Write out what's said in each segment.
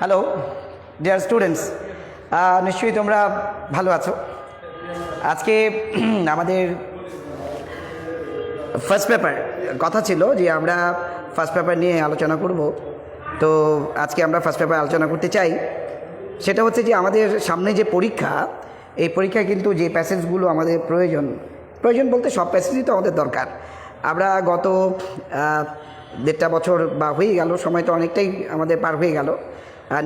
Hello dear students, নিশ্চয়ই তোমরা ভালো আছো। আজকে আমাদের ফার্স্ট পেপার কথা ছিল যে আমরা ফার্স্ট পেপার নিয়ে আলোচনা করব। তো আজকে আমরা ফার্স্ট পেপার আলোচনা করতে চাই। সেটা হচ্ছে যে আমাদের সামনে যে পরীক্ষা, এই পরীক্ষায় কিন্তু যে প্যাসেজগুলো আমাদের প্রয়োজন বলতে সব প্যাসেজই তো আমাদের দরকার। আমরা গত 1.5 বছর বা হয়ে গেল, সময় তো অনেকটাই আমাদের পার হয়ে গেল।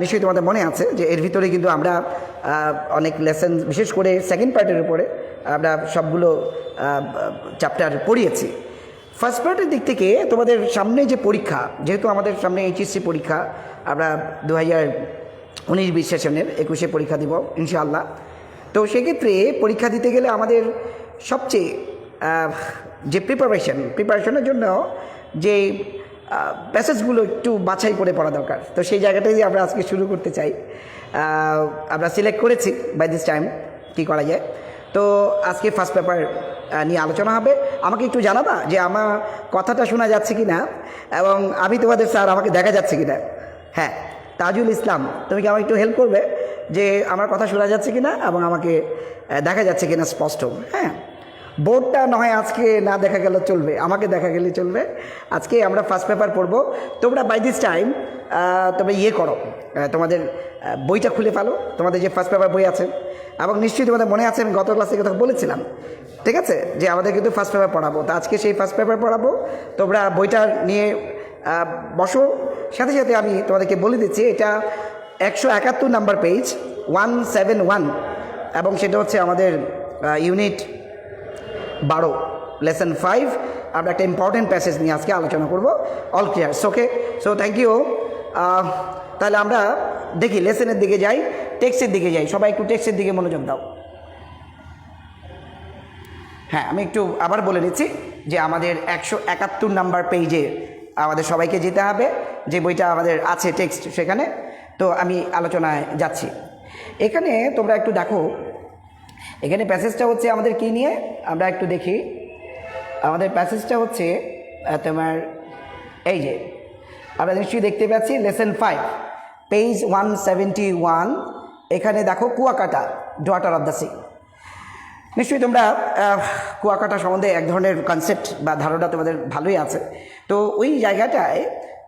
নিশ্চয়ই তোমাদের মনে আছে যে এর ভিতরে কিন্তু আমরা অনেক লেসন, বিশেষ করে সেকেন্ড পার্টের উপরে আমরা সবগুলো চ্যাপ্টার পড়িয়েছি। ফার্স্ট পার্টের দিক থেকে তোমাদের সামনে যে পরীক্ষা, যেহেতু আমাদের সামনে এইচএসসি পরীক্ষা, আমরা 2019-20 সেশনের 21-এ পরীক্ষা দিব ইনশাআল্লাহ। তো সেক্ষেত্রে পরীক্ষা দিতে গেলে আমাদের সবচেয়ে যে প্রিপারেশনের জন্য যে প্যাসেজগুলো একটু বাছাই করে পড়া দরকার। তো সেই জায়গাটাই আমরা আজকে শুরু করতে চাই। আমরা সিলেক্ট করেছি বাই দিস টাইম কী করা যায়। তো আজকে ফার্স্ট পেপার নিয়ে আলোচনা হবে। আমাকে একটু জানাবা যে আমার কথাটা শোনা যাচ্ছে কি না, এবং আমি তোমাদের স্যার আমাকে দেখা যাচ্ছে কি না। হ্যাঁ, তাজুল ইসলাম, তুমি কি আমাকে একটু হেল্প করবে যে আমার কথা শোনা যাচ্ছে কি না এবং আমাকে দেখা যাচ্ছে কি না স্পষ্ট? হ্যাঁ, বোর্ডটা নয় আজকে না দেখা গেলে চলবে, আমাকে দেখা গেলে চলবে। আজকে আমরা ফার্স্ট পেপার পড়বো। তোমরা বাই দিস টাইম তোমরা করো, তোমাদের বইটা খুলে ফেলো, তোমাদের যে ফার্স্ট পেপার বই আছে। এবং নিশ্চয়ই তোমাদের মনে আছে আমি গত ক্লাসে কথা বলেছিলাম, ঠিক আছে, যে আমাদের কিন্তু ফার্স্ট পেপার পড়াবো। তো আজকে সেই ফার্স্ট পেপার পড়াবো। তোমরা বইটা নিয়ে বসো। সাথে সাথে আমি তোমাদেরকে বলে দিচ্ছি, এটা 171 নাম্বার পেজ 171, এবং সেটা হচ্ছে আমাদের ইউনিট 12 লেসন 5। আমরা একটা ইম্পর্টেন্ট প্যাসেজ নিয়ে আজকে আলোচনা করব। All clear? Okay, so thank you. তাহলে আমরা দেখি লেসনের দিকে যাই, টেক্সটের দিকে যাই। সবাই একটু টেক্সটের দিকে মনোযোগ দাও। হ্যাঁ, আমি একটু আবার বলে নিচ্ছি যে আমাদের 171 নাম্বার পেজে আমাদের সবাইকে যেতে হবে, যে বইটা আমাদের আছে টেক্সট সেখানে। তো আমি আলোচনায় যাচ্ছি। এখানে তোমরা একটু দেখো, এখানে প্যাসেজটা হচ্ছে আমাদের কি নিয়ে, আমরা একটু দেখি। আমাদের প্যাসেজটা হচ্ছে তোমার এই যে আমরা নিশ্চয়ই দেখতে পাচ্ছি লেসন 5 পেজ 171। এখানে দেখো Kuakata, daughter of the sea. নিশ্চয়ই তোমরা কুয়াকাটা সম্বন্ধে এক ধরনের কনসেপ্ট বা ধারণা তোমাদের ভালোই আছে। তো ওই জায়গাটায়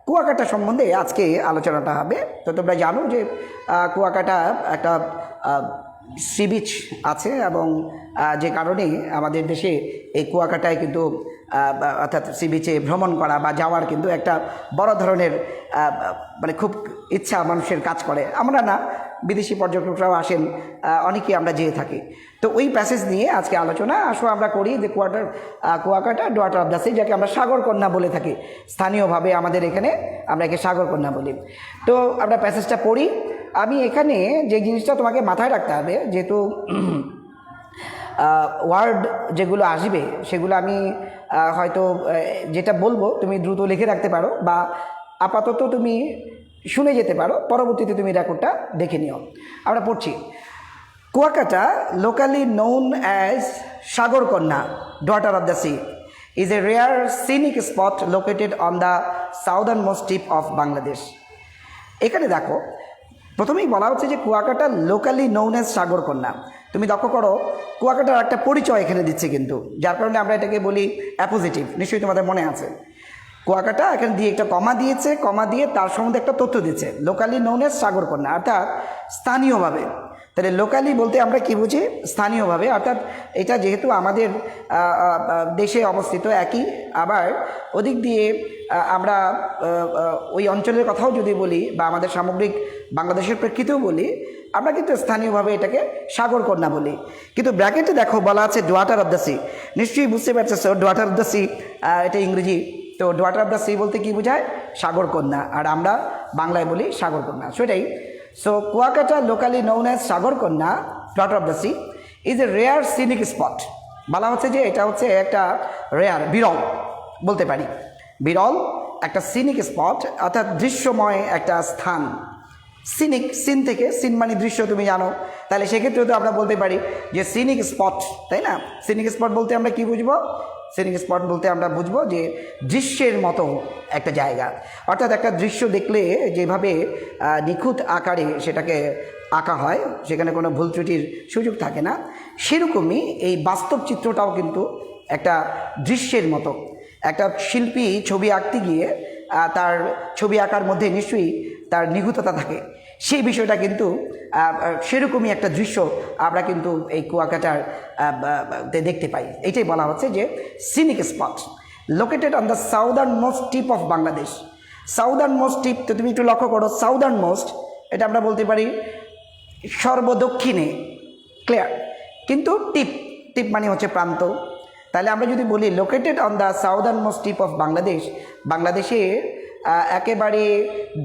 কুয়াকাটা সম্বন্ধে আজকে আলোচনাটা হবে। তো তোমরা জানো যে কুয়াকাটা একটা সি বিচ আছে, এবং যে কারণে আমাদের দেশে এই কুয়াকাটায় কিন্তু অর্থাৎ সি বিচে ভ্রমণ করা বা যাওয়ার কিন্তু একটা বড় ধরনের মানে খুব ইচ্ছা মানুষের কাজ করে। আমরা না, বিদেশি পর্যটকরাও আসেন, অনেকেই আমরা যেয়ে থাকি। তো ওই প্যাসেজ নিয়ে আজকে আলোচনা আসো আমরা করি। যে Kuakata daughter of the sea, যাকে আমরা সাগরকন্যা বলে থাকি স্থানীয়ভাবে, আমাদের এখানে আমরা একে সাগরকন্যা বলি। তো আমরা প্যাসেজটা পড়ি। আমি এখানে যে জিনিসটা তোমাকে মাথায় রাখতে হবে, যেহেতু ওয়ার্ড যেগুলো আসবে সেগুলো আমি হয়তো যেটা বলবো তুমি দ্রুত লিখে রাখতে পারো, বা আপাতত তুমি শুনে যেতে পারো, পরবর্তীতে তুমি রেকর্ডটা দেখে নিও। আমরা পড়ছি। Kuakata, locally known as সাগরকন্যা, daughter of the sea, is a rare scenic spot located on the southernmost tip of Bangladesh. এখানে দেখো প্রথমেই বলা হচ্ছে যে কুয়াকাটা লোকালি known as সাগরকন্যা। তুমি লক্ষ্য করো কুয়াকাটার একটা পরিচয় এখানে দিচ্ছে কিন্তু, যার কারণে আমরা এটাকে বলি অ্যাপোজিটিভ। নিশ্চয়ই তোমাদের মনে আছে কুয়াকাটা এখানে দিয়ে একটা কমা দিয়েছে, কমা দিয়ে তার সম্বন্ধে একটা তথ্য দিচ্ছে, লোকালি known as সাগরকন্যা, অর্থাৎ স্থানীয়ভাবে। তাহলে লোকালি বলতে আমরা কি বুঝি? স্থানীয়ভাবে, অর্থাৎ এটা যেহেতু আমাদের দেশে অবস্থিত একই, আবার ওদিক দিয়ে আমরা ওই অঞ্চলের কথাও যদি বলি বা আমাদের সামগ্রিক বাংলাদেশের প্রেক্ষিতেও বলি, আমরা কিন্তু স্থানীয়ভাবে এটাকে সাগরকন্যা বলি। কিন্তু ব্র্যাকেটে দেখো বলা আছে ডটার অফ দ্য সি। নিশ্চয়ই বুঝতে পারছো ডটার অফ দ্য সি এটা ইংরেজি। তো ডটার অফ দ্য সি বলতে কি বোঝায়? সাগরকন্যা, আর আমরা বাংলায় বলি সাগরকন্যা, সেটাই। So Kuakata locally known as সাগরকন্যা, daughter of the sea, is a rare scenic spot. বলা হচ্ছে যে এটা হচ্ছে একটা রেয়ার, বিরল বলতে পারি, বিরল একটা সিনিক স্পট, অর্থাৎ দৃশ্যময় একটা স্থান। সিনিক, সিন থেকে, সিন মানে দৃশ্য, তুমি জানো। তাহলে সেক্ষেত্রে তো আমরা বলতে পারি যে সিনিক স্পট, তাই না? সিনিক স্পট বলতে আমরা কি বুঝবো? সিনিক স্পট বলতে আমরা বুঝবো যে দৃশ্যের মতো একটা জায়গা, অর্থাৎ একটা দৃশ্য দেখলে যেভাবে নিখুঁত আকারে সেটাকে আঁকা হয়, সেখানে কোনো ভুল ত্রুটির সুযোগ থাকে না, সেরকমই এই বাস্তব চিত্রটাও কিন্তু একটা দৃশ্যের মতো। একটা শিল্পী ছবি আঁকতে গিয়ে তার ছবি আঁকার মধ্যে নিশ্চয়ই তার নিখুঁততা থাকে, সেই বিষয়টা কিন্তু সেরকমই একটা দৃশ্য আমরা কিন্তু এই কুয়াকাটার দেখতে পাই। এইটাই বলা হচ্ছে যে scenic spot located on the southernmost tip of Bangladesh. Southernmost tip, তো তুমি একটু লক্ষ্য করো, সাউদার্ন মোস্ট এটা আমরা বলতে পারি সর্বদক্ষিণে, ক্লিয়ার, কিন্তু টিপ টিপ মানে হচ্ছে প্রান্ত। তাহলে আমরা যদি বলি located on the southernmost tip of Bangladesh, বাংলাদেশের একেবারে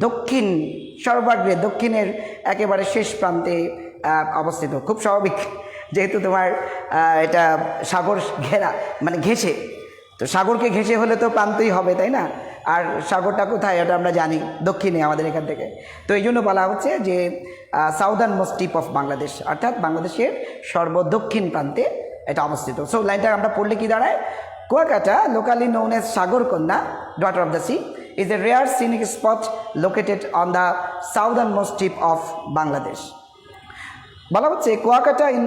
দক্ষিণ সর্বাগ্রে, দক্ষিণের একেবারে শেষ প্রান্তে অবস্থিত। খুব স্বাভাবিক, যেহেতু তোমার এটা সাগর ঘেরা, মানে ঘেঁষে, তো সাগরকে ঘেঁষে হলে তো প্রান্তই হবে, তাই না? আর সাগরটা কোথায় এটা আমরা জানি, দক্ষিণে আমাদের এখান থেকে। তো এই জন্য বলা হচ্ছে যে southern most tip of Bangladesh, অর্থাৎ বাংলাদেশের সর্বদক্ষিণ প্রান্তে এটা অবস্থিত। সো লাইনটা আমরা পড়লে কি দাঁড়ায়? Kuakata, locally known as সাগরকন্যা, daughter of the sea, is a rare scenic spot located on the southernmost tip of Bangladesh. বলা হচ্ছে Kuakata in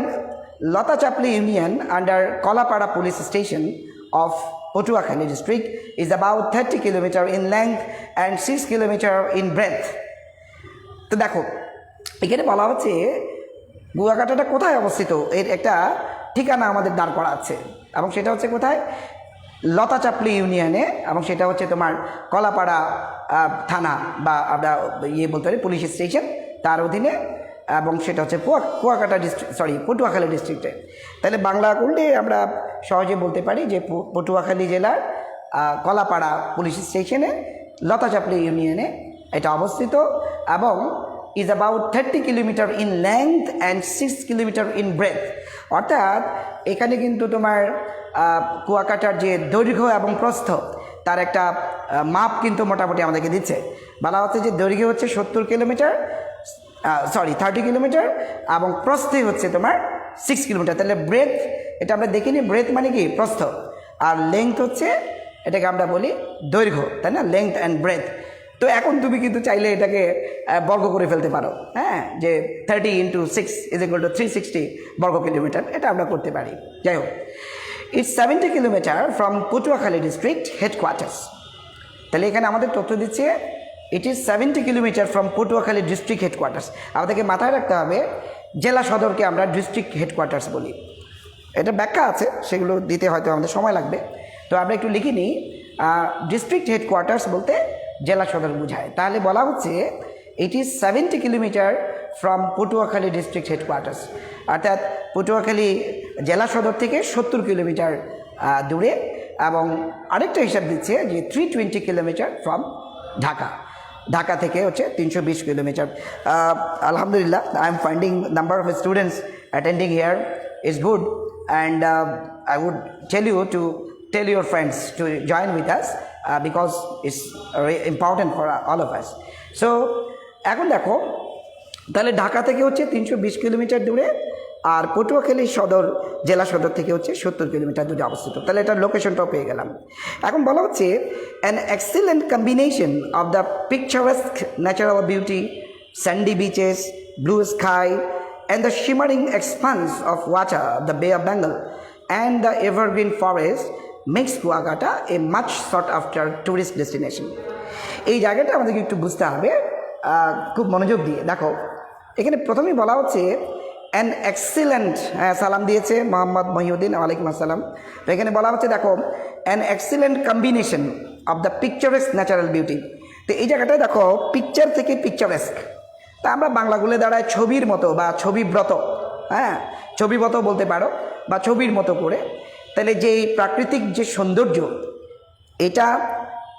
Latachapli union under Kalapara police station of Potuakhali district is about 30 kilometer in length and 6 kilometer in breadth. তো দেখো এখানে বলা হচ্ছে কুয়াকাটাটা কোথায় অবস্থিত, এর একটা ঠিকানা আমাদের দাঁড় করা আছে, এবং সেটা হচ্ছে কোথায়? লতাচাপলি ইউনিয়নে, এবং সেটা হচ্ছে তোমার কলাপাড়া থানা বা আমরা বলতে পারি পুলিশ স্টেশন, তার অধীনে, এবং সেটা হচ্ছে কুয়াকাটা ডিস্ট্রিক্ট, পটুয়াখালী ডিস্ট্রিক্টে। তাহলে বাংলা করলে আমরা সহজে বলতে পারি যে পটুয়াখালী জেলার কলাপাড়া পুলিশ স্টেশনে লতাচাপলি ইউনিয়নে এটা অবস্থিত, এবং is about 30 kilometre in length and 6 kilometre in breadth. অর্থাৎ এখানে কিন্তু তোমার কুয়াকাটার যে দৈর্ঘ্য এবং প্রস্থ তার একটা মাপ কিন্তু মোটামুটি আমাদেরকে দিচ্ছে। বলা হচ্ছে যে দৈর্ঘ্য হচ্ছে 70 কিলোমিটার, 30 কিলোমিটার, এবং প্রস্থে হচ্ছে তোমার 6 কিলোমিটার। তাহলে ব্রেথ, এটা আমরা দেখিনি, ব্রেথ মানে কি? প্রস্থ। আর লেংথ হচ্ছে, এটাকে আমরা বলি দৈর্ঘ্য, তাই না? Length and breadth. তো এখন তুমি কিন্তু চাইলে এটাকে বর্গ করে ফেলতে পারো, হ্যাঁ, যে 30 × 6 = 360 বর্গ কিলোমিটার, এটা আমরা করতে পারি। যাই হোক, it's 70 kilometre from Patuakhali district headquarters. তাহলে এখানে আমাদের তথ্য দিচ্ছে it is 70 kilometre from Patuakhali district headquarters. আমাদেরকে মাথায় রাখতে হবে জেলা সদরকে আমরা ডিস্ট্রিক্ট হেডকোয়ার্টার্স বলি। এটা ব্যাখ্যা আছে, সেগুলো দিতে হয়তো আমাদের সময় লাগবে, তো আমরা একটু লিখে নিই। ডিস্ট্রিক্ট হেডকোয়ার্টার্স বলতে জেলা সদর বোঝায়। তাহলে বলা হচ্ছে it is 70 kilometre from Patuakhali district headquarters, অর্থাৎ পটুয়াখালী জেলা সদর থেকে 70 কিলোমিটার দূরে, এবং আরেকটা হিসাব দিচ্ছে যে 320 কিলোমিটার ফ্রম ঢাকা। ঢাকা থেকে হচ্ছে 320 কিলোমিটার। আলহামদুলিল্লাহ, I am finding number of students attending here is good, and I would tell you to tell your friends to join with us because it's important for all of us. So এখন দেখো, তাহলে ঢাকা থেকে হচ্ছে 320 kilometre দূরে, আর পটুয়াখালী সদর জেলা সদর থেকে হচ্ছে 70 কিলোমিটার দূরে অবস্থিত। তাহলে এটার লোকেশনটাও পেয়ে গেলাম। এখন বলা হচ্ছে an excellent combination of the পিকচারেস্ক natural beauty, sandy beaches, blue sky, and the shimmering expanse of water of the Bay of Bengal and the evergreen forest makes Kuakata a much sought after tourist destination. এই জায়গাটা আমাদেরকে একটু বুঝতে হবে খুব মনোযোগ দিয়ে। দেখো এখানে প্রথমেই বলা হচ্ছে অ্যান এক্সিলেন্ট, সালাম দিয়েছে মোহাম্মদ মহিউদ্দিন, ওয়ালাইকুম আসসালাম। তো এখানে বলা হচ্ছে দেখো an excellent combination of the পিকচারেস্ক natural beauty. তো এই জায়গাটায় দেখো পিকচার থেকে পিকচারেস্ক, তা আমরা বাংলাগুলো দাঁড়ায় ছবির মতো বা ছবিব্রত, হ্যাঁ, ছবিব্রত বলতে পারো, বা ছবির মতো করে। তাহলে যে প্রাকৃতিক যে সৌন্দর্য এটা,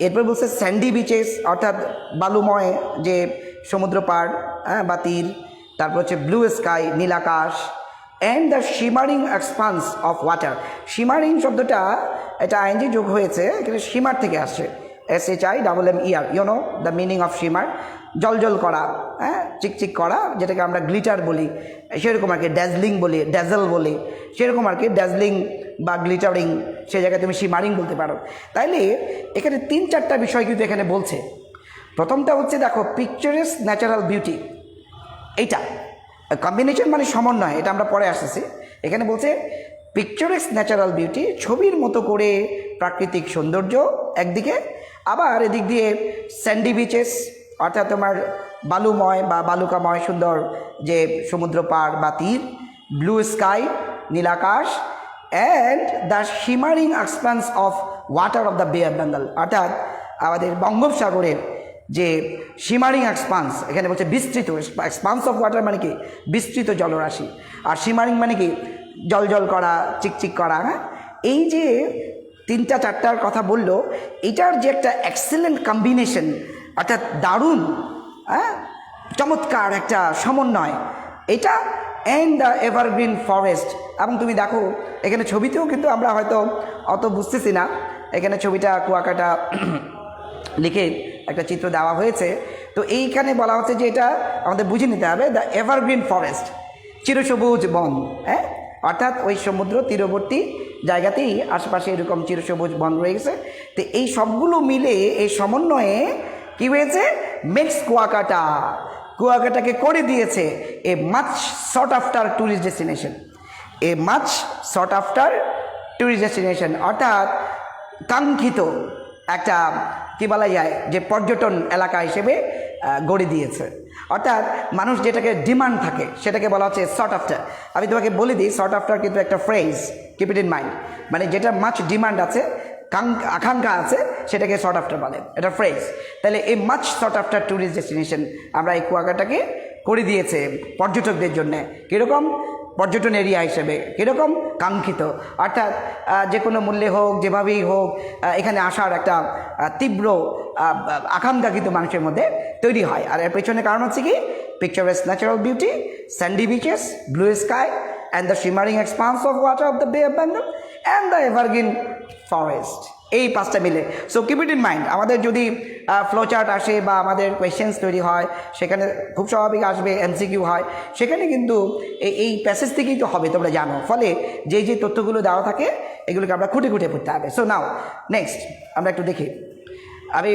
এরপর বলছে স্যান্ডি বিচেস, অর্থাৎ বালুময় যে সমুদ্র পাড়, হ্যাঁ, বা তীর, তারপর হচ্ছে ব্লু স্কাই, নীলাকাশ, and the shimmering expanse of water. Shimmering শব্দটা এটা আইএনজি যোগ হয়েছে, এখানে শিমার থেকে আসছে, SHIMMER, you know the meaning of shimmer, জল জল করা, হ্যাঁ, চিকচিক করা, যেটাকে আমরা গ্লিটার বলি, সেরকম আর কি, ড্যাজলিং বলি, ড্যাজল বলি, সেরকম আর কি, ড্যাজলিং বা গ্লিটারিং, সেই জায়গায় তুমি শিমারিং বলতে পারো। তাইলে এখানে 3-4টা বিষয় কিন্তু এখানে বলছে। প্রথমটা হচ্ছে দেখো, পিকচারেস ন্যাচারাল বিউটি, এইটা কম্বিনেশন মানে সমন্বয়, এটা আমরা পরে আসতেছি। এখানে বলছে পিকচারেস ন্যাচারাল বিউটি, ছবির মতো করে প্রাকৃতিক সৌন্দর্য একদিকে, আবার এদিক দিয়ে স্যান্ডি বিচেস, অর্থাৎ তোমার বালুময় বা বালুকাময় সুন্দর যে সমুদ্র পাড় বা তীর, ব্লু স্কাই, নীলাকাশ, and the shimmering expanse of water of the বে অফ বেঙ্গল, অর্থাৎ আমাদের বঙ্গোপসাগরের যে শিমারিং এক্সপান্স, এখানে বলছে বিস্তৃত, এক্সপান্স অফ ওয়াটার মানে কি বিস্তৃত জলরাশি, আর শিমারিং মানে কি জল জল করা, চিকচিক করা। হ্যাঁ, এই যে 3-4টার কথা বললো, এটার যে একটা এক্সেলেন্ট কম্বিনেশন, অর্থাৎ দারুণ, হ্যাঁ, চমৎকার একটা সমন্বয়, এটা অ্যান্ড দ্য এভারগ্রিন ফরেস্ট। এবং তুমি দেখো এখানে ছবিতেও কিন্তু আমরা হয়তো অত বুঝতেছি না, এখানে ছবিটা কুয়াকাটা লিখে একটা চিত্র দেওয়া হয়েছে। তো এইখানে বলা হচ্ছে যে এটা আমাদের বুঝে নিতে হবে, দ্য এভারগ্রিন ফরেস্ট, চিরসবুজ বন। হ্যাঁ, অর্থাৎ ওই সমুদ্র তীরবর্তী জায়গাতেই আশেপাশে এরকম চিরসবুজ বন রয়ে গেছে। তো এই সবগুলো মিলে এই সমন্বয়ে কি হয়েছে, মেক্স কুয়াকাটা, কুয়াকাটাকে করে দিয়েছে এ much thought after tourist destination, এ much thought after tourist destination, অর্থাৎ কাঙ্ক্ষিত একটা কী বলা যায় যে পর্যটন এলাকা হিসেবে গড়ে দিয়েছে। অর্থাৎ মানুষ যেটাকে ডিমান্ড থাকে সেটাকে বলা হচ্ছে সট আফটার। আমি তোমাকে বলে দিই, সট আফটার কিন্তু একটা phrase, keep it in mind, মানে যেটা মাচ ডিমান্ড আছে, আকাঙ্ক্ষা আছে, সেটাকে সট আফটার বলে, এটা ফ্রেজ। তাহলে এই much thought after tourist destination আমরা এই কুয়াকাটাকে করে দিয়েছে পর্যটকদের জন্য। কীরকম পর্যটন এরিয়া হিসেবে, কীরকম কাঙ্ক্ষিত, অর্থাৎ যে কোনো মূল্যে হোক, যেভাবেই হোক, এখানে আসার একটা তীব্র আকাঙ্ক্ষা কিন্তু মানুষের মধ্যে তৈরি হয়। আর এর পেছনে কারণ হচ্ছে কি, picturesque natural beauty, sandy beaches, blue sky, and the shimmering expanse of water of the বে of Bengal, and the evergreen forest. এই 5টা মিলে। So keep it in mind, আমাদের যদি ফ্লোচার্ট আসে বা আমাদের কোয়েশ্চেন্স তৈরি হয়, সেখানে খুব স্বাভাবিক আসবে, এমসিকিউ হয়, সেখানে কিন্তু এই প্যাসেজ থেকেই তো হবে, তোমরা জানো। ফলে যে যে তথ্যগুলো দেওয়া থাকে এগুলোকে আমরা খুঁটে খুঁটে পড়তে হবে। সো নাও নেক্সট আমরা একটু দেখি। আমি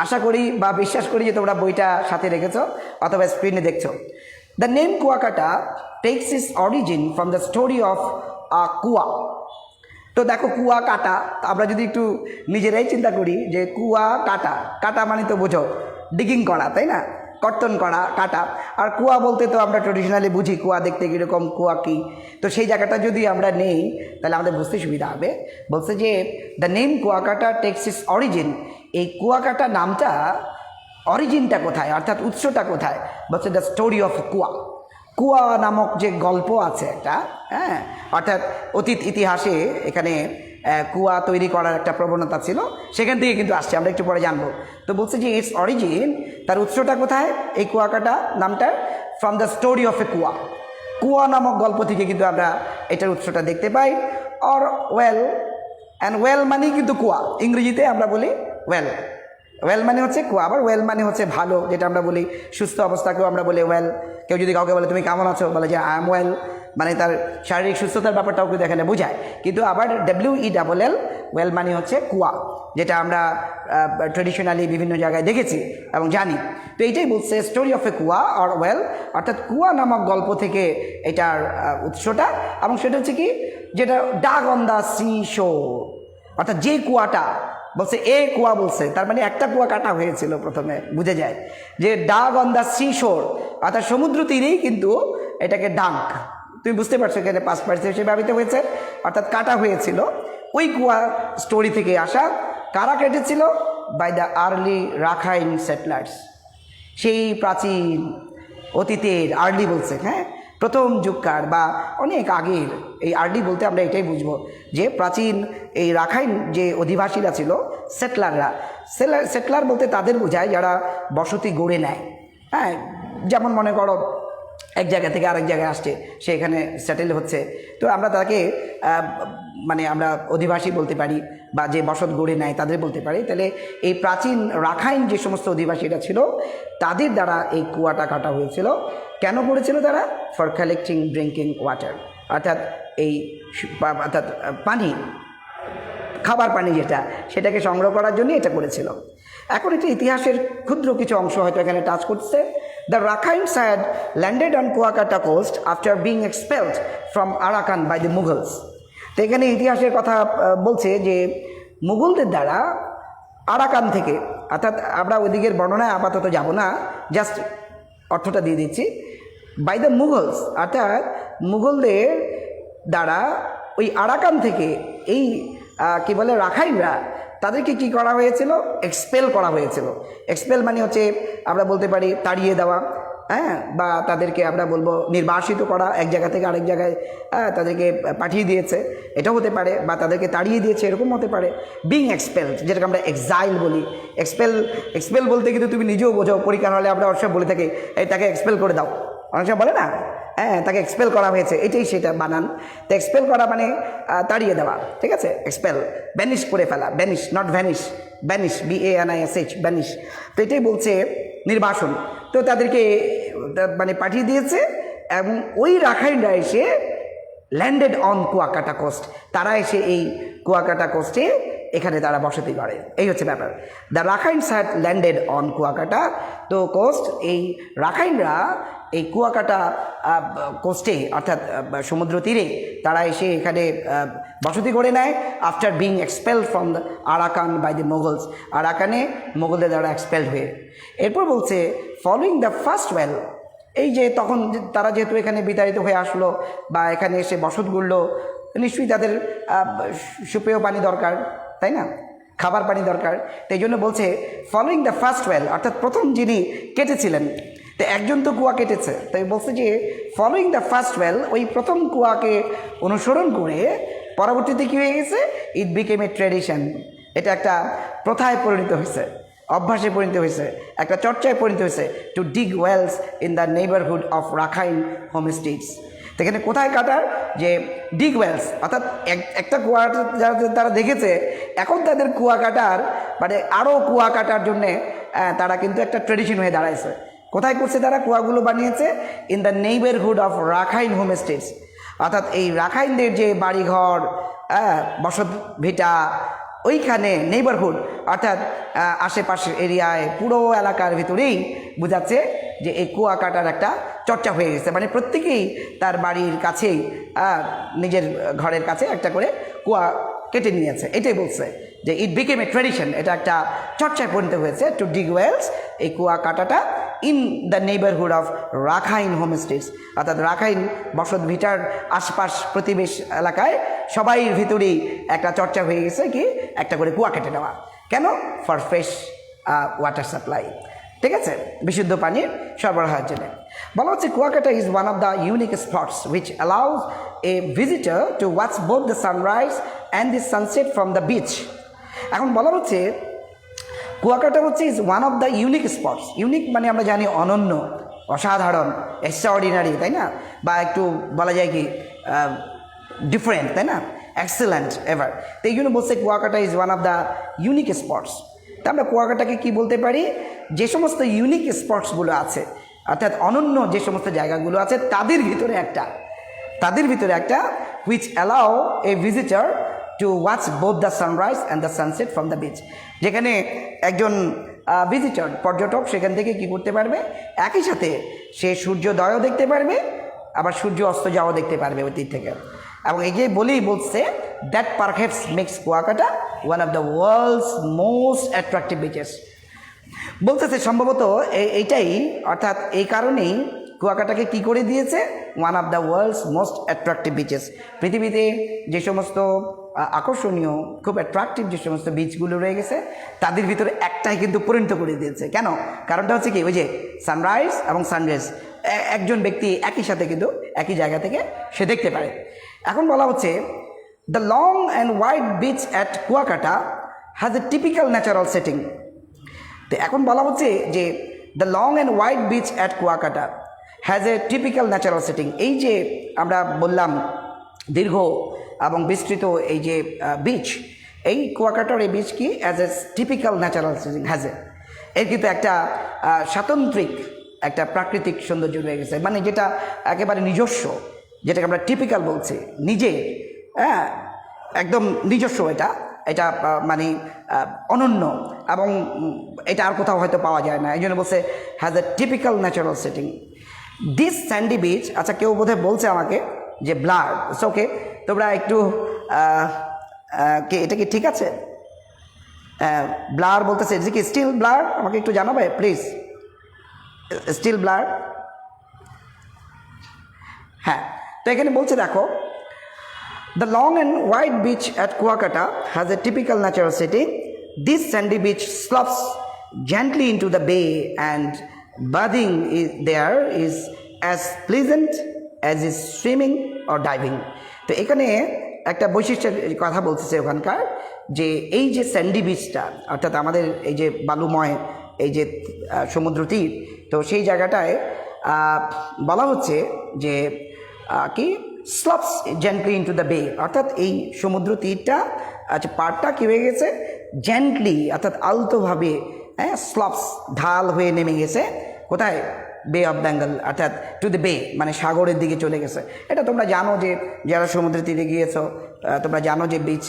আশা করি বা বিশ্বাস করি যে তোমরা বইটা সাথে রেখেছো অথবা স্ক্রিনে দেখছো। The name Kuakata text it's origin from the story of কুয়া। তো দেখো, কুয়া কাটা, আমরা যদি একটু নিজেরাই চিন্তা করি যে কুয়া কাটা, কাটা মানে তো বোঝো ডিগিং করা, তাই না, কর্তন করা, কাটা। আর কুয়া বলতে তো আমরা ট্রেডিশনালি বুঝি কুয়া দেখতে কীরকম, কুয়া কী। তো সেই জায়গাটা যদি আমরা নেই তাহলে আমাদের বুঝতে সুবিধা হবে। বলছে যে the name Kuakata text it's origin, এই কুয়াকাটা নামটা অরিজিনটা কোথায়, অর্থাৎ উৎসটা কোথায়, বলছে দ্য স্টোরি অফ কুয়া। কুয়া নামক যে গল্প আছে একটা, হ্যাঁ, অর্থাৎ অতীত ইতিহাসে এখানে কুয়া তৈরি করার একটা প্রবণতা ছিল, সেখান থেকে কিন্তু আসছে, আমরা একটু পরে জানবো। তো বলছে যে ইটস অরিজিন, তার উৎসটা কোথায় এই কুয়াকাটা নামটার, from the story of a কুয়া। কুয়া নামক গল্প থেকে কিন্তু আমরা এটার উৎসটা দেখতে পাই। অর ওয়েল, অ্যান্ড ওয়েল মানেই কিন্তু কুয়া, ইংরেজিতে আমরা বলি ওয়েল, ওয়েল মানে হচ্ছে কুয়া, আবার ওয়েল মানে হচ্ছে ভালো, যেটা আমরা বলি সুস্থ অবস্থাকেও আমরা বলি ওয়েল। কেউ যদি কাউকে বলে তুমি কেমন আছো, বলে যে আই এম ওয়েল, মানে তার শারীরিক সুস্থতার ব্যাপারটাও কিন্তু এখানে বোঝায়। কিন্তু আবার WELL, ওয়েল মানে হচ্ছে কুয়া, যেটা আমরা ট্রেডিশনালি বিভিন্ন জায়গায় দেখেছি এবং জানি। তো এইটাই বলছে স্টোরি অফ এ কুয়া অর ওয়েল, অর্থাৎ কুয়া নামক গল্প থেকে এটার উৎসটা। এবং সেটা হচ্ছে কি, যেটা ডাগ অন দ্য সি শোর, অর্থাৎ যে কুয়াটা বলছে, এ কুয়া বলছে, তার মানে একটা কুয়া কাটা হয়েছিল প্রথমে, বুঝে যায় যে ডাগ অন দ্য সি শোর, অর্থাৎ সমুদ্র তীরেই কিন্তু এটাকে ডাক, তুমি বুঝতে পারছো, এখানে পাস্ট পার্টিসিপেল হিসেবে ব্যবহৃত হয়েছে, অর্থাৎ কাটা হয়েছিল। ওই কুয়া স্টোরি থেকে আসা, কারা কেটেছিল, by the early Rakhine settlers, সেই প্রাচীন অতীতের, আর্লি বলছে, হ্যাঁ, প্রথম যুগকার বা অনেক আগের, এই আর্লি বলতে আমরা এটাই বুঝবো যে প্রাচীন এই রাখাইন যে অধিবাসীরা ছিল, সেটলাররা, সেটলার বলতে তাদের বোঝায় যারা বসতি গড়ে নেয়। হ্যাঁ, যেমন মনে করো এক জায়গা থেকে আরেক জায়গায় আসছে, সে এখানে সেটেল হচ্ছে, তো আমরা তাকে মানে আমরা অধিবাসী বলতে পারি বা যে বসত গড়ে নেয় তাদের বলতে পারি, তাহলে এই প্রাচীন রাখাইন যে সমস্ত অধিবাসীরা ছিল তাদের দ্বারা এই কুয়াটা কাটা হয়েছিল। কেন করেছিল তারা? ফর কালেক্টিং ড্রিঙ্কিং ওয়াটার, অর্থাৎ পানি, খাবার পানি যেটা, সেটাকে সংগ্রহ করার জন্য এটা করেছিল। এখন এটা ইতিহাসের ক্ষুদ্র কিছু অংশ হয়তো এখানে টাচ করছে। The Rakhines had landed on Kuakata coast after being expelled from Arakan by the Mughals. তো এখানে ইতিহাসের কথা বলছে যে মুঘলদের দ্বারা আরাকান থেকে, অর্থাৎ আমরা ওইদিকের বর্ণনায় আপাতত যাব না, জাস্ট অর্থটা দিয়ে দিচ্ছি। বাই দ্য মুঘলস, অর্থাৎ মুঘলদের দ্বারা ওই আরাকান থেকে এই কি বলে রাখাইনরা, তাদেরকে কি করা হয়েছিল? এক্সপেল করা হয়েছিল। এক্সপেল মানে হচ্ছে আমরা বলতে পারি তাড়িয়ে দেওয়া, হ্যাঁ, বা তাদেরকে আমরা বলবো নির্বাসিত করা, এক জায়গা থেকে আরেক জায়গায় তাদেরকে পাঠিয়ে দিয়েছে, এটাও হতে পারে, বা তাদেরকে তাড়িয়ে দিয়েছে, এরকম হতে পারে। বিং এক্সপেলড, যেটাকে আমরা এক্সাইল বলি। এক্সপেল বলতে কিন্তু তুমি নিজেও বোঝো, পরীক্ষা হলে আমরা অবশ্যই বলে থাকি এই তাকে এক্সপেল করে দাও, অনেক সময় বলে না, হ্যাঁ, তাকে এক্সপেল করা হয়েছে, এটাই সেটা বানান। তো এক্সপেল করা মানে তাড়িয়ে দেওয়া, ঠিক আছে? এক্সপেল, ব্যানিশ করে ফেলা, banish, not vanish, banish, BANISH, banish. তো এটাই বলছে নির্বাসন। তো তাদেরকে মানে পাঠিয়ে দিয়েছে, এবং ওই রাখাইনরা এসে ল্যান্ডেড অন কুয়াকাটা কোস্ট, তারা এসে এই কুয়াকাটা কোস্টে এখানে তারা বসতি করে, এই হচ্ছে ব্যাপার। The Rakhines had landed on Kuakata, তো কোস্ট, এই রাখাইনরা এই কুয়াকাটা কোস্টে, অর্থাৎ সমুদ্র তীরে তারা এসে এখানে বসতি করে নেয়। After being expelled from the Arakan by the Mughals, আরাকানে মোগলদের দ্বারা এক্সপেলড হয়ে। এরপর বলছে ফলোয়িং দ্য ফার্স্ট ওয়েল, এই যে তখন তারা যেহেতু এখানে বিতাড়িত হয়ে আসলো বা এখানে এসে বসত গড়লো, নিশ্চয়ই তাদের সুপেয় পানি দরকার, তাই না? খাবার পানি দরকার। তাই জন্য বলছে ফলোয়িং দ্য ফার্স্ট ওয়েল, অর্থাৎ প্রথম যিনি কেটেছিলেন, তো একজন তো কুয়া কেটেছে, তাই বলছে যে ফলোয়িং দ্য ফার্স্ট ওয়েল, ওই প্রথম কুয়াকে অনুসরণ করে পরবর্তীতে কী হয়ে গেছে? ইট বিকেম এ ট্র্যাডিশন, এটা একটা প্রথায় পরিণত হয়েছে, অভ্যাসে পরিণত হয়েছে, একটা চর্চায় পরিণত হয়েছে, to dig wells in the neighbourhood of Rakhine homesteads. তো এখানে কোথায় কাটার? যে ডিগ ওয়েলস, অর্থাৎ একটা কুয়া তারা দেখেছে, এখন তাদের কুয়া কাটার মানে আরও কুয়া কাটার জন্যে তারা কিন্তু একটা ট্রেডিশন হয়ে দাঁড়াইছে। কোথায় করছে তারা কুয়াগুলো বানিয়েছে? In the neighbourhood of Rakhine homesteads, অর্থাৎ এই রাখাইনদের যে বাড়িঘর, বসত ভিটা, ওইখানে নেইবারহুড, অর্থাৎ আশেপাশের এরিয়ায়, পুরো এলাকার ভিতরেই বোঝাচ্ছে যে এই কুয়া কাটার একটা চর্চা হয়ে গেছে। মানে প্রত্যেকেই তার বাড়ির কাছেই, নিজের ঘরের কাছে একটা করে কুয়া কেটে নিয়েছে, এটাই বলছে যে ইট বিকেম এ ট্র্যাডিশন, এটা একটা চর্চায় পরিণত হয়েছে, টু ডিগ ওয়েলস, এই কুয়া কাটাটা, in the neighbourhood of Rakhine homesteads, অর্থাৎ রাখাইন বসত ভিটার আশপাশ প্রতিবেশ এলাকায় সবাই ভিতরেই একটা চর্চা হয়ে গেছে কি একটা করে কুয়া কেটে নেওয়া। কেন? ফর ফ্রেশ ওয়াটার সাপ্লাই, ঠিক আছে, বিশুদ্ধ পানির সরবরাহের জন্য। বলা হচ্ছে Kuakata is one of the unique spots which allows a visitor to watch both the sunrise and the sunset from the beach. এখন বলা হচ্ছে কুয়াকাটা হচ্ছে is one of the unique spots. Unique মানে আমরা জানি অনন্য, অসাধারণ, এক্সট্রাঅর্ডিনারি, তাই না? বা একটু বলা যায় কি ডিফারেন্ট, তাই না? Excellent ever. তো এই জন্য বলছে Kuakata is one of the unique spots. তা আমরা কুয়াকাটাকে কি বলতে পারি? যে সমস্ত ইউনিক স্পটসগুলো আছে, অর্থাৎ অনন্য যে সমস্ত জায়গাগুলো আছে, তাদের ভিতরে একটা which allow a visitor to watch both the sunrise and the sunset from the beach. যেখানে একজন ভিজিটর, পর্যটক, সেখান থেকে কি করতে পারবে? একই সাথে সে সূর্যোদয়ও দেখতে পারবে, আবার সূর্য অস্ত যাওয়াও দেখতে পারবে ওই দিক থেকে। এবং এই যে বলছে that perhaps makes Kuakata one of the world's most attractive beaches. বলতেছে সম্ভবত এইটাই, অর্থাৎ এই কারণেই কুয়াকাটাকে কি করে দিয়েছে? One of the world's most attractive beaches. পৃথিবীতে যে সমস্ত আকর্ষণীয়, খুব অ্যাট্রাকটিভ যে সমস্ত বিচগুলো রয়ে গেছে, তাদের ভিতরে একটাই কিন্তু পরিণত করে দিয়েছে। কেন? কারণটা হচ্ছে কি, ওই যে সানরাইজ এবং সানরাইজ, একজন ব্যক্তি একই সাথে কিন্তু একই জায়গা থেকে সে দেখতে পারে। এখন বলা হচ্ছে the long and wide beach at Kuakata has a typical natural setting. তো এখন বলা হচ্ছে যে the long and wide beach at Kuakata has a typical natural setting. এই যে আমরা বললাম দীর্ঘ এবং বিস্তৃত এই যে বিচ, এই কুয়াকাটার এই বীজ কি as a typical natural has এর কিন্তু একটা স্বাতন্ত্রিক একটা প্রাকৃতিক সৌন্দর্য রয়ে গেছে, মানে যেটা একেবারে নিজস্ব, যেটাকে আমরা টিপিক্যাল বলছি, নিজে, হ্যাঁ, একদম নিজস্ব। এটা এটা মানে অনন্য, এবং এটা আর কোথাও হয়তো পাওয়া যায় না, এই জন্য বলছে has a typical natural setting. This Sandy beach, আচ্ছা কেউ বোধহয় বলছে আমাকে যে ব্লার, ইটস ওকে, তোমরা একটু এটা কি ঠিক আছে? ব্লার বলতেছে, যে কি স্টিল ব্লার, আমাকে একটু জানাবে প্লিজ, স্টিল ব্লার। হ্যাঁ, তো এখানে বলছে দেখো, the long and wide beach at Kuakata has a typical natural setting. This sandy beach slopes gently into the bay, and bathing there is as pleasant as is swimming or diving. তো এখানে একটা বৈশিষ্ট্যের কথা বলতেছে ওখানকার, যে এই যে স্যান্ডি বিচটা, অর্থাৎ আমাদের এই যে বালুময় এই যে সমুদ্র তীর, তো সেই জায়গাটায় বলা হচ্ছে যে কি স্লপস জেন্টলি ইনটু দ্য বে, অর্থাৎ এই সমুদ্র তীরটা, আচ্ছা পাড়টা কী হয়ে গেছে, জেন্টলি অর্থাৎ আলতোভাবে, হ্যাঁ, স্লপস ঢাল হয়ে নেমে গেছে কোথায়, বে অফ বেঙ্গল, অর্থাৎ টু দ্য বে মানে সাগরের দিকে চলে গেছে। এটা তোমরা জানো যে যারা সমুদ্রের তীরে গিয়েছো তোমরা জানো যে বিচ,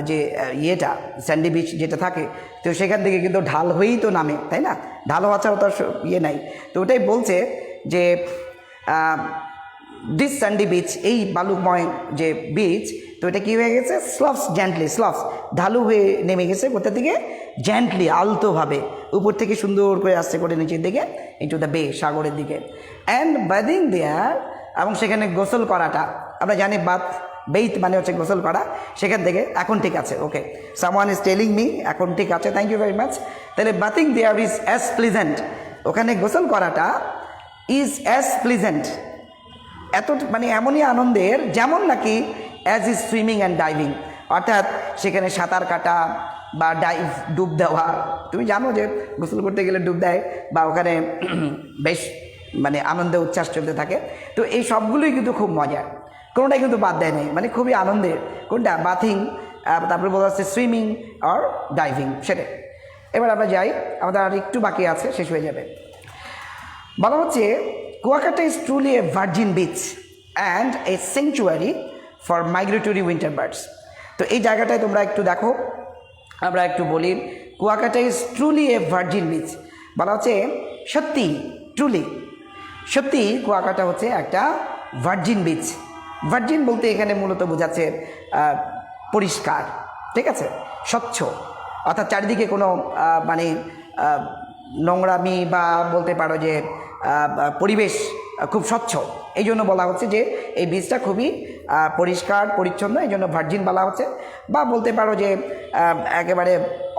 যে ইয়েটা স্যান্ডি বিচ যেটা থাকে, তো সেখান থেকে কিন্তু ঢাল হয়েই তো নামে, তাই না? ঢাল হওয়া ছাড়া তো ইয়ে নাই। তো ওটাই বলছে যে দিস স্যান্ডি বিচ, এই বালুময় যে বিচ, তো এটা কী হয়ে গেছে, স্লপস জেন্টলি, স্লপস ঢালু হয়ে নেমে গেছে কোথা থেকে, জেন্টলি আলতোভাবে উপর থেকে সুন্দর করে আসছে করে নিচের দিকে ইনটু দ্য বে সাগরের দিকে। অ্যান্ড বাদিং দেয়ার, এবং সেখানে গোসল করাটা, আমরা জানি বাথ, বেইত মানে হচ্ছে গোসল করা, সেখান থেকে এখন ঠিক আছে, okay, someone is telling me এখন ঠিক আছে, থ্যাংক ইউ ভেরি মাচ। তাহলে bathing there is as pleasant, ওখানে গোসল করাটা ইজ অ্যাজ প্লিজেন্ট, এত মানে এমনই আনন্দের যেমন নাকি as is swimming and diving, অর্থাৎ সেখানে সাঁতার কাটা বা ডাইভ, ডুব দেওয়া, তুমি জানো যে গোসল করতে গেলে ডুব দেয় বা ওখানে বেশ মানে আনন্দে উচ্ছ্বাস চলতে থাকে। তো এই সবগুলোই কিন্তু খুব মজার, কোনোটাই কিন্তু বাদ দেয় নাই, মানে খুবই আনন্দের। কোনটা, বাথিং, তারপরে বলা হচ্ছে সুইমিং আর ডাইভিং, সেটাই। এবার আমরা যাই, আমাদের আর একটু বাকি আছে, শেষ হয়ে যাবে। বলা হচ্ছে Kuakata is truly A virgin beach and a sanctuary for migratory winter birds. তো এই জায়গাটায় তোমরা একটু দেখো, আমরা একটু বলি, Kuakata is truly A virgin beach, বলা হচ্ছে সত্যি, ট্রুলি সত্যি কুয়াকাটা হচ্ছে একটা ভার্জিন বিচ। ভার্জিন বলতে এখানে মূলত বোঝাচ্ছে পরিষ্কার, ঠিক আছে, স্বচ্ছ, অর্থাৎ চারিদিকে কোনো মানে নোংরামি বা বলতে পারো যে পরিবেশ খুব স্বচ্ছ, এই জন্য বলা হচ্ছে যে এই বীজটা খুবই পরিষ্কার পরিচ্ছন্ন, এই জন্য ভার্জিন বলা হচ্ছে। বা বলতে পারো যে একেবারে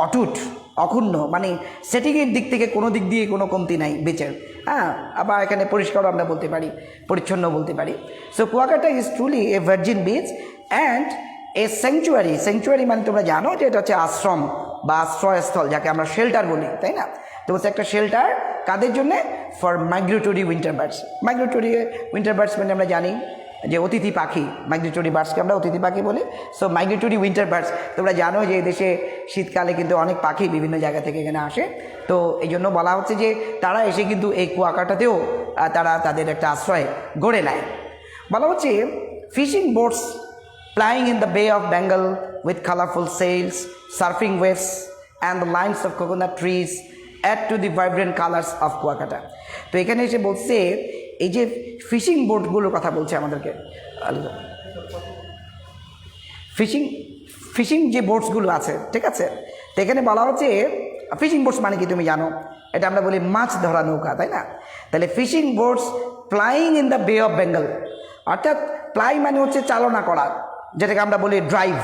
অটুট, অক্ষুণ্ণ, মানে সেটিংয়ের দিক থেকে কোনো দিক দিয়ে কোনো কমতি নাই বীচের, হ্যাঁ। আবার এখানে পরিষ্কারও আমরা বলতে পারি, পরিচ্ছন্ন বলতে পারি। So Kuakata is truly A virgin beach and a sanctuary. Sanctuary মানে তোমরা জানো যে এটা হচ্ছে আশ্রম বা আশ্রয়স্থল, যাকে আমরা শেল্টার বলি, তাই না? তো হচ্ছে একটা শেল্টার কাদের জন্যে, for migratory winter birds. Migratory winter birds মানে আমরা জানি যে অতিথি পাখি, মাইগ্রেটরি বার্ডসকে আমরা অতিথি পাখি বলি। সো মাইগ্রেটরি উইন্টার বার্ডস, তোমরা জানো যে দেশে শীতকালে কিন্তু অনেক পাখি বিভিন্ন জায়গা থেকে এখানে আসে, তো এই জন্য বলা হচ্ছে যে তারা এসে কিন্তু এই কুয়াকাটাতেও তারা তাদের একটা আশ্রয় গড়ে নেয়। বলা হচ্ছে fishing boats plying in the Bay of Bengal with colorful sails, surfing waves and the lines of coconut trees add to the vibrant colors of Kuakata. তো এখানে এসে বলছে এই যে ফিশিং বোটগুলোর কথা বলছে আমাদেরকে, ফিশিং যে বোটসগুলো আছে, ঠিক আছে, তো এখানে বলা হচ্ছে ফিশিং বোটস মানে কি তুমি জানো, এটা আমরা বলি মাছ ধরা নৌকা, তাই না? তাহলে fishing boats flying in the বে অফ বেঙ্গল, অর্থাৎ ফ্লাই মানে হচ্ছে চালনা করা, যেটাকে আমরা বলি ড্রাইভ,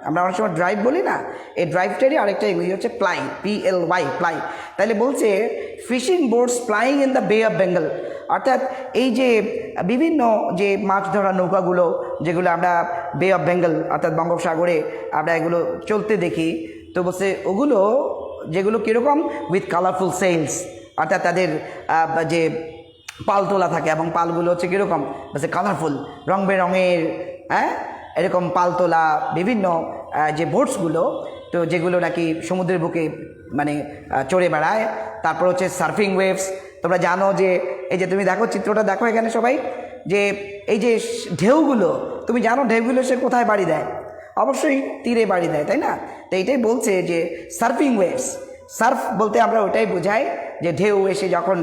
আমরা অনেক সময় ড্রাইভ বলি না, এই ড্রাইভটারই আরেকটা ইংরেজি হচ্ছে প্লাই, PLY, প্লাই। তাহলে বলছে fishing boats flying in the বে অফ বেঙ্গল, অর্থাৎ এই যে বিভিন্ন যে মাছ ধরা নৌকাগুলো যেগুলো আমরা বে অফ বেঙ্গল অর্থাৎ বঙ্গোপসাগরে আমরা এগুলো চলতে দেখি, তো বলছে ওগুলো যেগুলো কীরকম, উইথ কালারফুল সেলস, অর্থাৎ তাদের যে পাল তোলা থাকে, এবং পালগুলো হচ্ছে কীরকম, বলছে কালারফুল, রং বেরঙের, হ্যাঁ, এরকম পালতোলা বিভিন্ন যে বোটসগুলো, তো যেগুলো নাকি সমুদ্রের বুকে মানে চড়ে বেড়ায়। তারপর হচ্ছে সার্ফিং ওয়েভস। তোমরা জানো যে এই যে তুমি দেখো চিত্রটা দেখো এখানে সবাই, যে এই যে ঢেউগুলো, তুমি জানো ঢেউগুলো সে কোথায় বাড়ি দেয়? অবশ্যই তীরে বাড়ি দেয়, তাই না? তো এইটাই বলছে যে সার্ফিং ওয়েভস। সার্ফ বলতে আমরা ওটাই বোঝাই যে ঢেউ এসে যখন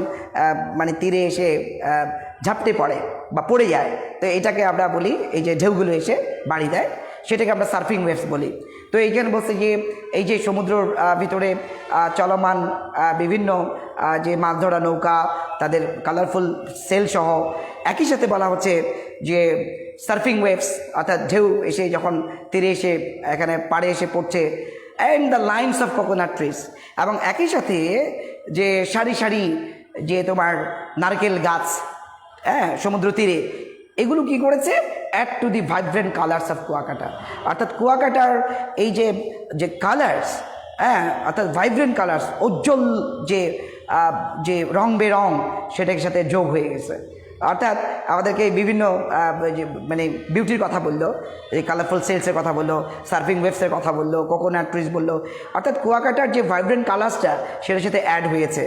মানে তীরে এসে ঝাপটে পড়ে বা পড়ে যায়, তো এটাকে আমরা বলি এই যে ঢেউগুলো এসে বাড়ি দেয়, সেটাকে আমরা সার্ফিং ওয়েভস বলি। তো এইখানে বলছে যে এই যে সমুদ্রর ভিতরে চলমান বিভিন্ন যে মাছ ধরা নৌকা, তাদের কালারফুল সেল সহ, একই সাথে বলা হচ্ছে যে সার্ফিং ওয়েভস অর্থাৎ ঢেউ এসে যখন তীরে এসে এখানে পাড়ে এসে পড়ছে, and the lines of coconut trees, এবং একই সাথে যে সারি সারি যে তোমার নারকেল গাছ, হ্যাঁ, সমুদ্র তীরে, এগুলো কি করেছে? Add to the vibrant colours of Kuakata. অর্থাৎ কুয়াকাটার এই যে যে কালার্স, হ্যাঁ, অর্থাৎ ভাইব্রেন্ট কালার্স, উজ্জ্বল যে যে রং বেরং, সেটার সাথে যোগ হয়ে গেছে। অর্থাৎ আমাদেরকে বিভিন্ন মানে বিউটির কথা বললো, এই কালারফুল সেলসের কথা বললো, সার্ফিং ওয়েভসের কথা বললো, কোকোনাট ট্রিজ বললো। অর্থাৎ কুয়াকাটার যে ভাইব্রেন্ট কালার্সটা সেটার সাথে অ্যাড হয়েছে,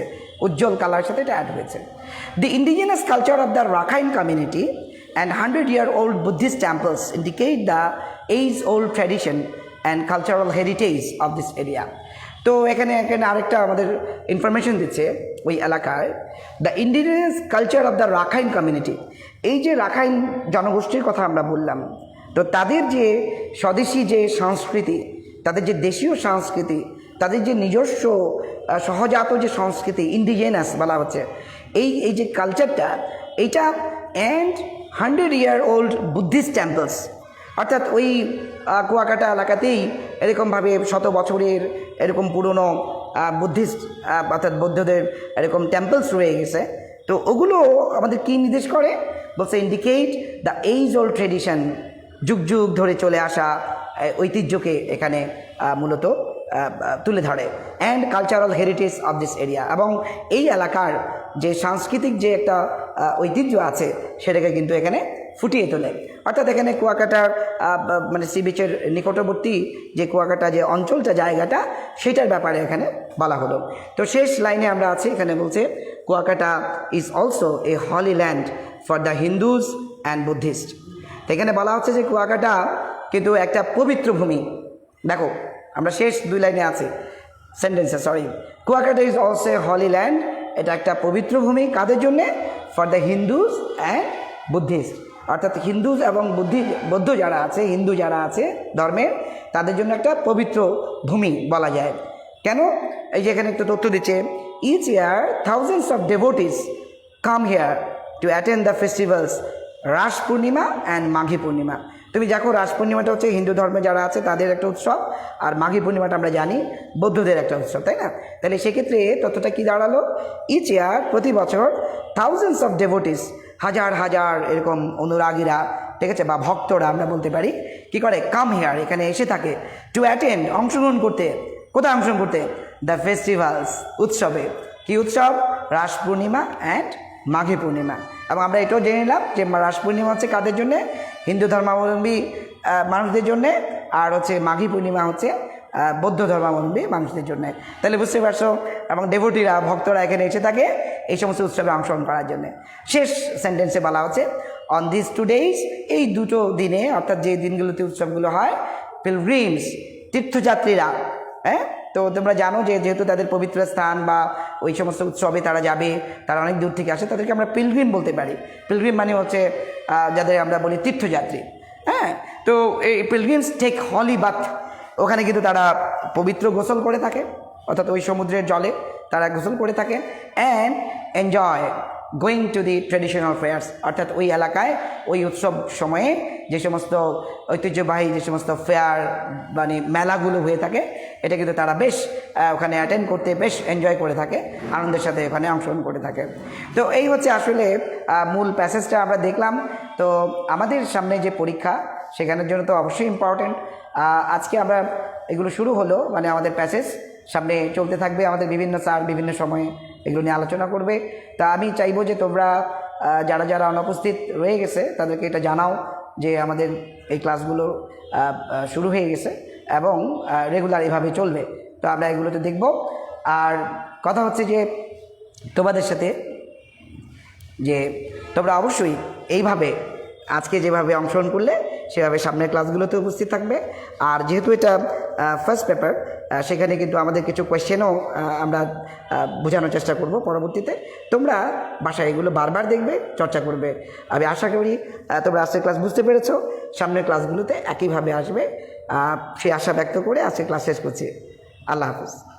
উজ্জ্বল কালারের সাথে এটা অ্যাড হয়েছে। The indigenous culture of the Rakhine community and 100-year-old Buddhist temples indicate the age-old tradition and cultural heritage of this area. তো এখানে আরেকটা আমাদের ইনফরমেশন দিচ্ছে ওই এলাকায়, the indigenous culture of the Rakhine community. এই যে রাখাইন জনগোষ্ঠীর কথা আমরা বললাম, তো তাদের যে স্বদেশী যে সংস্কৃতি, তাদের যে দেশীয় সংস্কৃতি, তাদের যে নিজস্ব সহজাত যে সংস্কৃতি, ইন্ডিজেনাস বলা হচ্ছে, এই যে কালচারটা, এইটা অ্যান্ড 100-year-old বুদ্ধিস্ট টেম্পলস, অর্থাৎ ওই কুয়াকাটা এলাকাতেই এরকমভাবে শত বছরের এরকম পুরনো বুদ্ধিস্ট অর্থাৎ বৌদ্ধদের এরকম টেম্পলস রয়ে গেছে। তো ওগুলো আমাদের কী নির্দেশ করে? বলছে indicate the age old tradition, যুগ যুগ ধরে চলে আসা ঐতিহ্যকে এখানে মূলত তুলে ধরে, and cultural heritage of this area, এবং এই এলাকার যে সাংস্কৃতিক যে একটা ঐতিহ্য আছে সেটাকে কিন্তু এখানে ফুটিয়ে তোলে। অর্থাৎ এখানে কুয়াকাটার মানে সি বিচের নিকটবর্তী যে কুয়াকাটা যে অঞ্চলটা, জায়গাটা, সেটার ব্যাপারে এখানে বলা হলো। তো শেষ লাইনে আমরা আছি, এখানে বলছে Kuakata is also a holy land for the Hindus and Buddhist. এখানে বলা হচ্ছে যে কুয়াকাটা কিন্তু একটা পবিত্র ভূমি। দেখো আমরা শেষ দুই লাইনে আছি সেন্টেন্সে, sorry, Kuakata is also a holy land, এটা একটা পবিত্র ভূমি কাদের জন্যে? For the Hindus and Buddhist, অর্থাৎ হিন্দুজ এবং বৌদ্ধ যারা আছে, হিন্দু যারা আছে ধর্মের, তাদের জন্য একটা পবিত্র ভূমি বলা যায়। কেন? এই যে এখানে একটু তথ্য দিচ্ছে, each year thousands of devotees come here to attend the festivals Ras Purnima and Maghi Purnima. তুমি দেখো রাস পূর্ণিমাটা হচ্ছে হিন্দু ধর্মে যারা আছে তাদের একটা উৎসব, আর মাঘী পূর্ণিমাটা আমরা জানি বৌদ্ধদের একটা উৎসব, তাই না? তাহলে সেক্ষেত্রে তথ্যটা কী দাঁড়ালো? ইচ ইয়ার, প্রতি বছর, থাউজেন্ডস অফ ডেভোটিস, হাজার হাজার এরকম অনুরাগীরা, ঠিক আছে, বা ভক্তরা আমরা বলতে পারি, কি করে? কাম হিয়ার, এখানে এসে থাকে, টু অ্যাটেন্ড, অংশগ্রহণ করতে। কোথায় অংশগ্রহণ করতে? দ্য ফেস্টিভ্যালস, উৎসবে। কি উৎসব? রাস পূর্ণিমা অ্যান্ড মাঘী পূর্ণিমা। এবং আমরা এটাও জেনে নিলাম যে রাস পূর্ণিমা হচ্ছে কাদের জন্যে? হিন্দু ধর্মাবলম্বী মানুষদের জন্যে, আর হচ্ছে মাঘী পূর্ণিমা হচ্ছে বৌদ্ধ ধর্মাবলম্বী মানুষদের জন্য। তাহলে বুঝতে পারছো, এবং ডেভোটিরা, ভক্তরা এখানে এসে থাকে এই সমস্ত উৎসবে অংশগ্রহণ করার জন্য। শেষ সেন্টেন্সে বলা হচ্ছে অন দিস 2 days, এই দুটো দিনে, অর্থাৎ যে দিনগুলোতে উৎসবগুলো হয়, পিলগ্রিমস, তীর্থযাত্রীরা, হ্যাঁ, তো তোমরা জানো যে যেহেতু তাদের পবিত্র স্থান বা ওই সমস্ত উৎসবে তারা যাবে, তারা অনেক দূর থেকে আসে, তাদেরকে আমরা পিলগ্রিম বলতে পারি। পিলগ্রিম মানে হচ্ছে যাদের আমরা বলি তীর্থযাত্রী, হ্যাঁ। তো এই পিলগ্রিমস টেক হলি বাথ, ওখানে কিন্তু তারা পবিত্র গোসল করে থাকে, অর্থাৎ ওই সমুদ্রের জলে তারা গোসল করে থাকে, and enjoy going to the traditional fairs, অর্থাৎ ওই এলাকায় ওই উৎসব সময়ে যে সমস্ত ঐতিহ্যবাহী যে সমস্ত ফেয়ার মানে মেলাগুলো হয়ে থাকে, এটা কিন্তু তারা বেশ ওখানে অ্যাটেন্ড করতে বেশ এনজয় করে থাকে, আনন্দের সাথে ওখানে অংশগ্রহণ করে থাকে। তো এই হচ্ছে আসলে মূল প্যাসেজটা আমরা দেখলাম। তো আমাদের সামনে যে পরীক্ষা, সেখানের জন্য তো অবশ্যই ইম্পর্টেন্ট। আজকে আমরা এগুলো শুরু হলো, মানে আমাদের প্যাসেজ সামনে চলতে থাকবে, আমাদের বিভিন্ন স্যার বিভিন্ন সময়ে এগুলো নিয়ে আলোচনা করবে। তা আমি চাইবো যে তোমরা যারা যারা অনুপস্থিত রয়ে গেছে তাদেরকে এটা জানাও যে আমাদের এই ক্লাসগুলো শুরু হয়ে গেছে। এবং রেগুলার এভাবে চলবে। তো আমরা এগুলোতে দেখব। আর কথা হচ্ছে যে তোমাদের সাথে যে তোমরা অবশ্যই এইভাবে আজকে যেভাবে অংশগ্রহণ করলে সেভাবে সামনের ক্লাসগুলোতে উপস্থিত থাকবে। আর যেহেতু এটা ফার্স্ট পেপার, সেখানে কিন্তু আমাদের কিছু কোয়েশ্চেনও আমরা বোঝানোর চেষ্টা করব পরবর্তীতে। তোমরা বাসায় এগুলো বারবার দেখবে, চর্চা করবে। আমি আশা করি তোমরা আজকের ক্লাস বুঝতে পেরেছো, সামনের ক্লাসগুলোতে একইভাবে আসবে সেই আশা ব্যক্ত করে আজকে ক্লাস শেষ করছি। আল্লাহ হাফিজ।